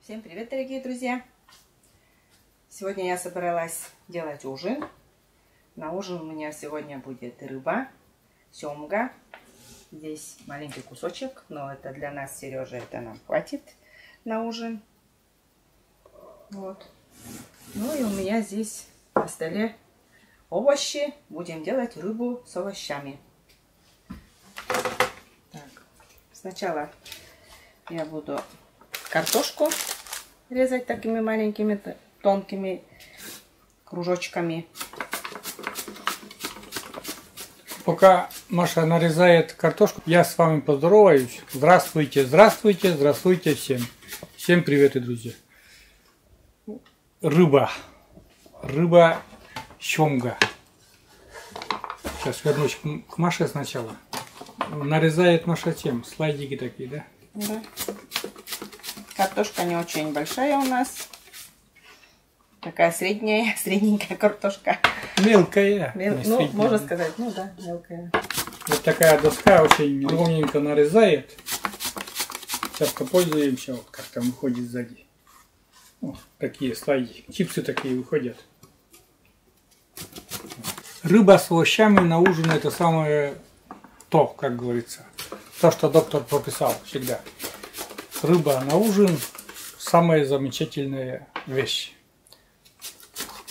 Всем привет, дорогие друзья! Сегодня я собралась делать ужин. На ужин у меня сегодня будет рыба, семга. Здесь маленький кусочек, но это для нас, Сережа, это нам хватит на ужин. Вот. Ну и у меня здесь на столе овощи. Будем делать рыбу с овощами. Так, сначала я буду картошку резать такими маленькими тонкими кружочками. Пока Маша нарезает картошку, я с вами поздороваюсь. Здравствуйте, здравствуйте, здравствуйте всем. Всем привет, друзья. Рыба семга. Сейчас вернусь к Маше сначала. Нарезает Маша тем, слайдики такие, да? Да. Картошка не очень большая у нас. Такая средненькая картошка. Мелкая. Ну, можно сказать, ну да, мелкая. Вот такая доска очень ровненько нарезает. Часто пользуемся, вот как там выходит сзади. Вот такие слайди. Чипсы такие выходят. Рыба с овощами на ужин — это самое то, как говорится. То, что доктор прописал всегда. Рыба на ужин – самая замечательная вещь.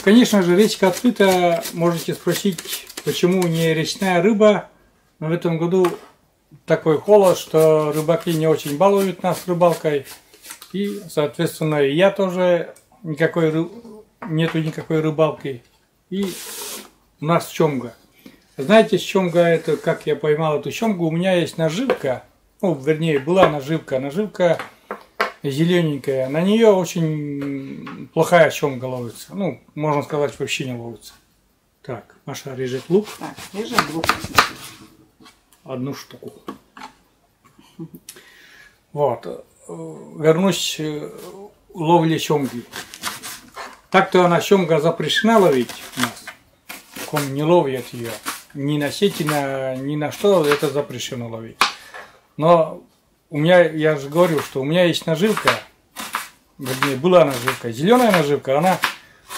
Конечно же, речка открыта. Можете спросить, почему не речная рыба. Но в этом году такой холод, что рыбаки не очень балуют нас рыбалкой. И, соответственно, и я тоже нету никакой рыбалки. И у нас семга. Знаете, семга — это, как я поймал эту семгу, у меня есть наживка. Ну, вернее, была наживка. Наживка зелененькая. На нее очень плохая семга ловится. Ну, можно сказать, вообще не ловится. Так, Маша режет лук. Так, режем лук. Одну штуку. Вот. Вернусь к ловле семги. Так-то она семга запрещена ловить у нас. Он не ловит ее. Ни на сети, ни на что это запрещено ловить. Но у меня, я же говорю, что у меня есть наживка, вернее, была наживка, зеленая наживка, она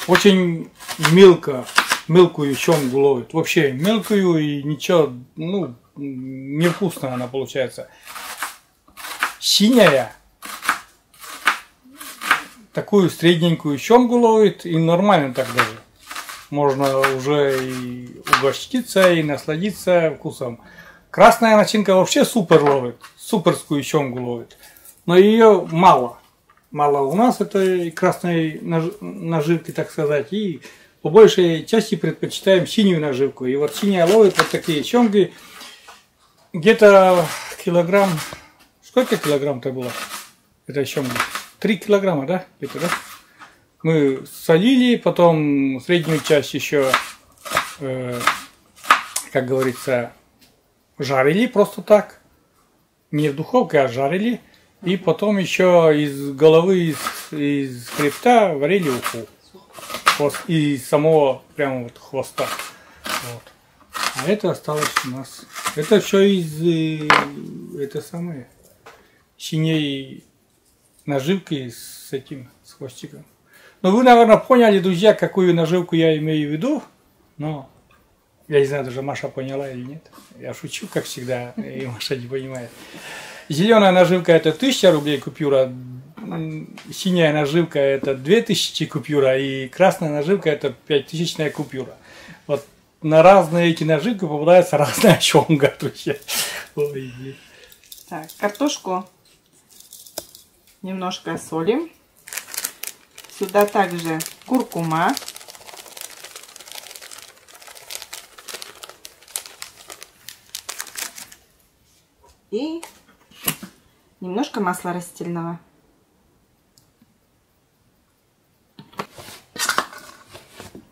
очень мелкую семгу ловит, вообще мелкую и ничего, ну, невкусно она получается. Синяя, такую средненькую семгу ловит и нормально так даже. Можно уже и угоститься, и насладиться вкусом. Красная начинка вообще супер ловит, суперскую семгу ловит, но ее мало. Мало у нас этой красной наживки, так сказать, и по большей части предпочитаем синюю наживку. И вот синяя ловит вот такие семги, где-то килограмм, сколько килограмм-то было этой семги? 3 килограмма, да? Где-то, да? Мы солили, потом среднюю часть еще, как говорится, жарили просто так, не в духовке, а жарили, и потом еще из головы, из хребта варили уху, и самого прямо вот хвоста. Вот. А это осталось у нас. Это все из синей наживки с хвостиком. Ну, вы, наверное, поняли, друзья, какую наживку я имею в виду, но я не знаю, даже Маша поняла или нет. Я шучу, как всегда, и Маша не понимает. Зеленая наживка — это 1000 рублей купюра, синяя наживка — это 2000 купюра, и красная наживка — это 5000 купюра. Вот на разные эти наживки попадается разная семга, друзья. Ой. Так, картошку немножко солим. Сюда также куркума. И немножко масла растительного.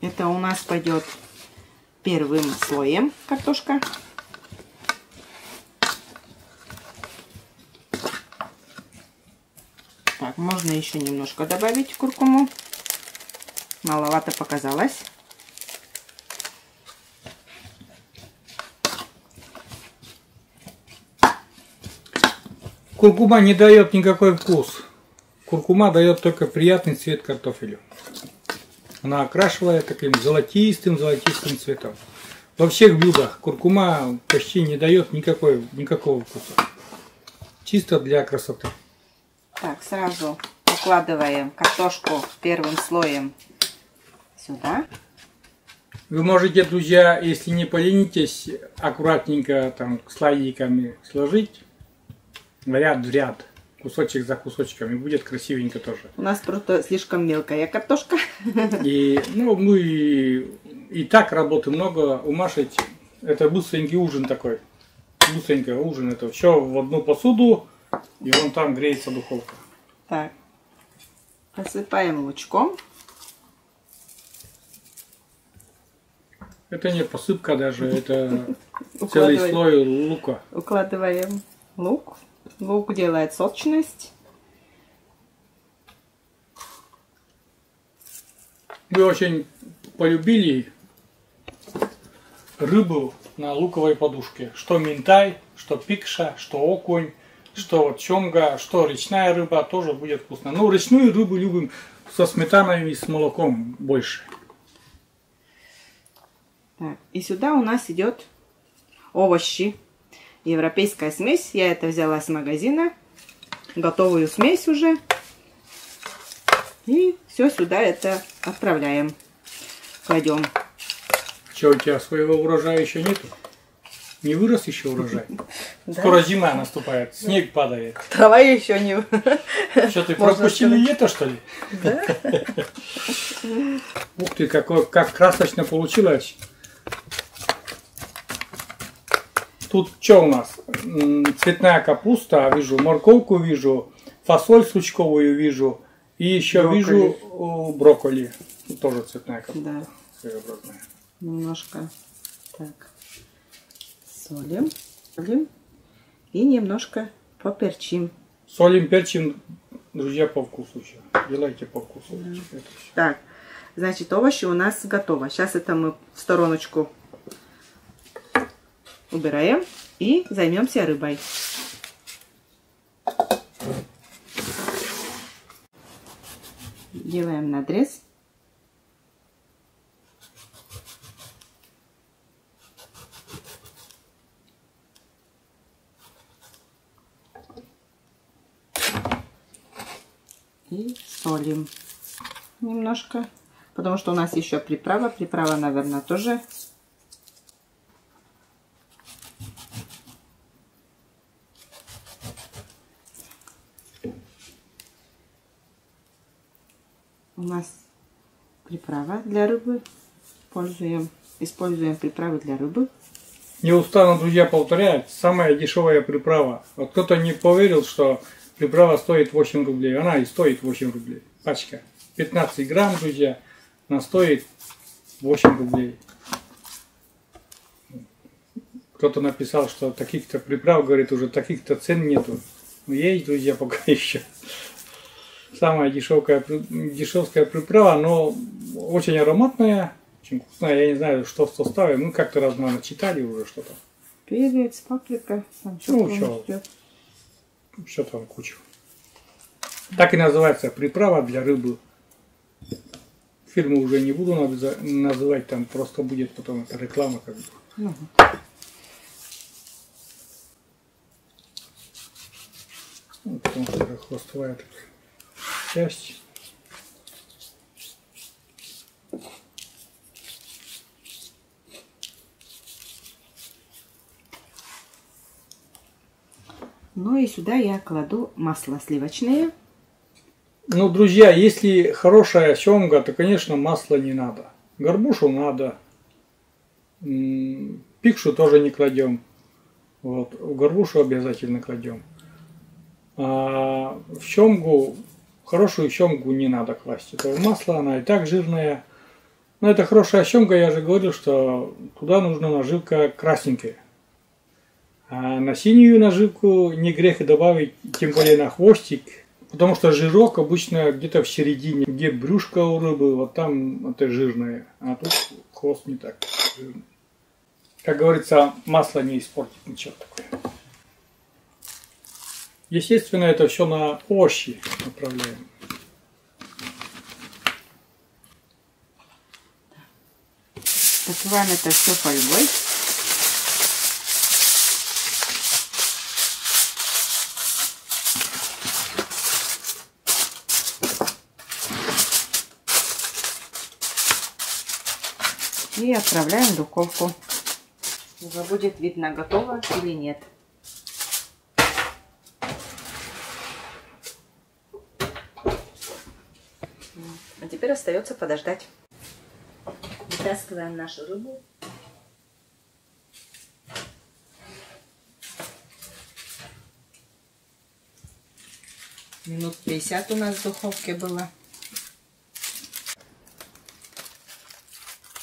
Это у нас пойдет первым слоем картошка. Так, можно еще немножко добавить куркуму. Маловато показалось. Куркума не дает никакой вкус. Куркума дает только приятный цвет картофелю. Она окрашивает таким золотистым цветом. Во всех блюдах куркума почти не дает никакого вкуса. Чисто для красоты. Так, сразу укладываем картошку первым слоем сюда. Вы можете, друзья, если не поленитесь, аккуратненько там слайдиками сложить ряд в ряд, кусочек за кусочком, и будет красивенько тоже. У нас просто слишком мелкая картошка. И, мы и так работы много. У Маши это быстренький ужин такой. Быстренький ужин. Это все в одну посуду, и вон там греется духовка. Так, посыпаем лучком. Это не посыпка даже, это целый слой лука. Укладываем лук. Лук делает сочность. Мы очень полюбили рыбу на луковой подушке. Что минтай, что пикша, что окунь, что чомга, что речная рыба, тоже будет вкусно. Но речную рыбу любим со сметаной и с молоком больше. Так, и сюда у нас идет овощи. Европейская смесь. Я это взяла с магазина. Готовую смесь уже. И все сюда это отправляем. Кладем. Что, у тебя своего урожая еще нету? Не вырос еще урожай? Скоро зима наступает, снег падает. Трава еще не... Что, ты пропустила лето, что ли? Да. Ух ты, как красочно получилось. Тут что у нас? Цветная капуста, вижу, морковку вижу, фасоль сучковую вижу. И еще брокколи. Вижу брокколи. Тут тоже цветная капуста. Да. Своеобразная. Немножко так солим. И немножко поперчим. Солим, перчим, друзья, по вкусу еще. Делайте по вкусу. Да. Так, значит, овощи у нас готовы. Сейчас это мы в стороночку убираем и займемся рыбой. Делаем надрез. И солим немножко, потому что у нас еще приправа. Приправа, наверное, тоже. У нас приправа для рыбы. Используем приправы для рыбы. Не устану, друзья, повторять. Самая дешевая приправа. Вот кто-то не поверил, что приправа стоит 8 рублей. Она и стоит 8 рублей. Пачка. 15 грамм, друзья. Она стоит 8 рублей. Кто-то написал, что таких-то приправ, говорит, уже таких-то цен нету. Но есть, друзья, пока еще. Самая дешевская приправа, но очень ароматная, очень вкусная. Я не знаю, что в составе. Мы как-то раз, наверное, читали уже что-то. Перец, паприка. Все там куча. Так и называется приправа для рыбы. Фирму уже не буду называть, там просто будет потом это реклама как бы. Вот, потому что хвостовая часть. Ну и сюда я кладу масло сливочное. Ну, друзья, если хорошая семга, то, конечно, масла не надо. Горбушу надо. Пикшу тоже не кладем. Вот. В горбушу обязательно кладем. А в семгу, хорошую семгу не надо класть. Это в масло, она и так жирная. Но это хорошая семга, я же говорил, что туда нужна наживка красненькая. А на синюю наживку не грех и добавить, тем более на хвостик. Потому что жирок обычно где-то в середине, где брюшко у рыбы, вот там это жирное. А тут хвост не так жирный. Как говорится, масло не испортит ничего такое. Естественно, это все на овощи направляем. Покрываем это все фольгой. И отправляем в духовку. Уже будет видно, готово или нет. А теперь остается подождать. Вытаскиваем нашу рыбу. Минут 50 у нас в духовке было.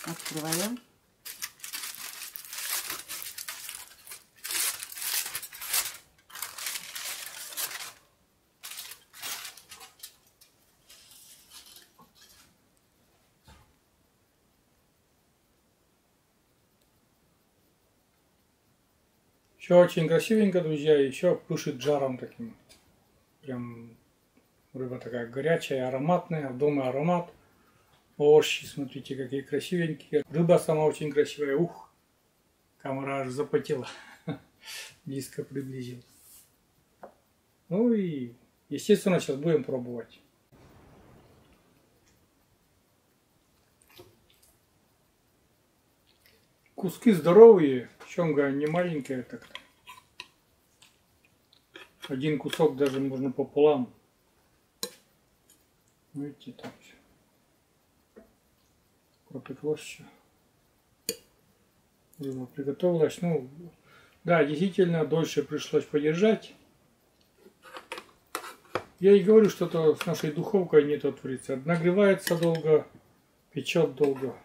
Открываем. Все очень красивенько, друзья, еще пышет жаром таким. Прям рыба такая горячая, ароматная, дома аромат. Овощи, смотрите, какие красивенькие. Рыба сама очень красивая. Ух, камера аж запотела. Близко приблизил. Ну и, естественно, сейчас будем пробовать. Куски здоровые, семга не маленькая так-то. Один кусок даже можно пополам. Видите, там все. Пропеклось все. Рыба приготовилась. Ну, да, действительно, дольше пришлось подержать. Я и говорю, что-то с нашей духовкой не то творится. Нагревается долго, печет долго.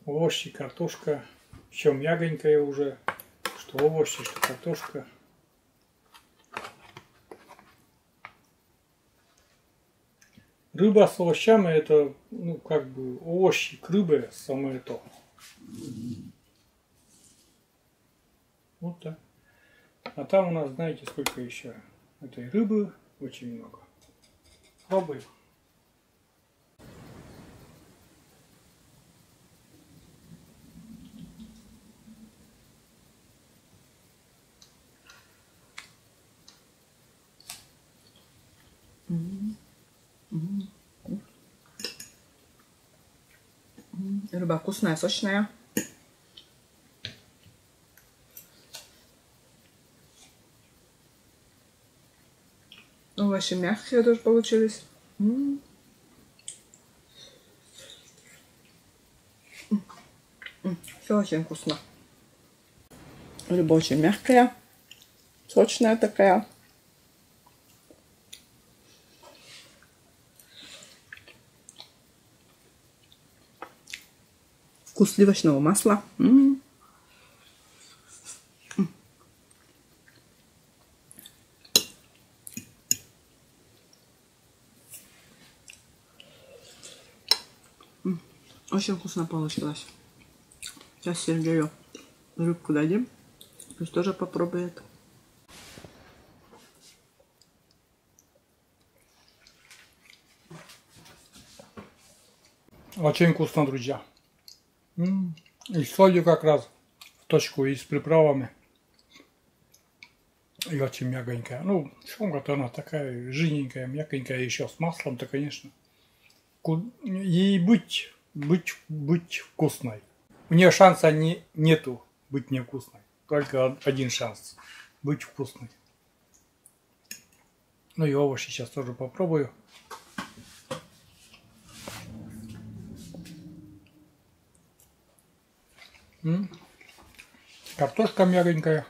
Овощи, картошка. Причем мягонькая уже. Что овощи, что картошка. Рыба с овощами это, ну, как бы овощи к рыбе самое то. Вот так. А там у нас, знаете, сколько еще этой рыбы, очень много. Пробуем. Рыба вкусная, сочная. Овощи мягкие тоже получились. Все очень вкусно. Рыба очень мягкая, сочная такая. Вкус сливочного масла. Очень вкусно получилось. Сейчас Сергею рыбку дадим. Пусть тоже попробует. Очень вкусно, друзья. И с солью как раз в точку, и с приправами. И очень мягонькая. Ну, семга-то она такая жирненькая, мягонькая, еще с маслом-то, конечно. Ей быть вкусной. У нее шанса нету быть невкусной. Только один шанс быть вкусной. Ну и овощи сейчас тоже попробую. Картошка мягенькая.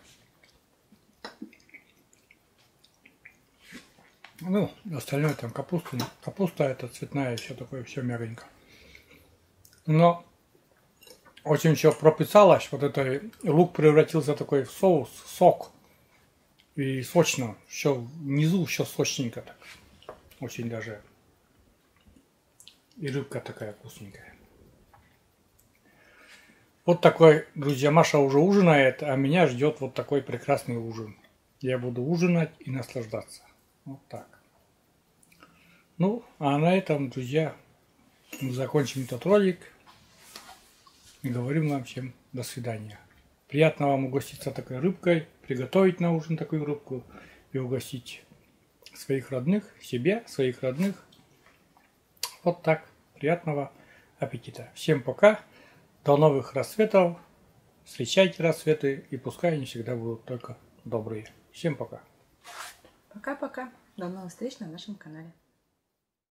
Ну, остальное там капуста. Капуста это цветная, все такое, все мягенько. Но очень все пропиталось. Вот это лук превратился такой в соус, сок. И сочно. Все внизу все сочненько так. Очень даже. И рыбка такая вкусненькая. Вот такой, друзья, Маша уже ужинает, а меня ждет вот такой прекрасный ужин. Я буду ужинать и наслаждаться. Вот так. Ну, а на этом, друзья, мы закончим этот ролик. И говорим вам всем до свидания. Приятно вам угоститься такой рыбкой, приготовить на ужин такую рыбку и угостить своих родных, себе, своих родных. Вот так. Приятного аппетита. Всем пока. До новых рассветов. Встречайте рассветы, и пускай они всегда будут только добрые. Всем пока. Пока-пока. До новых встреч на нашем канале.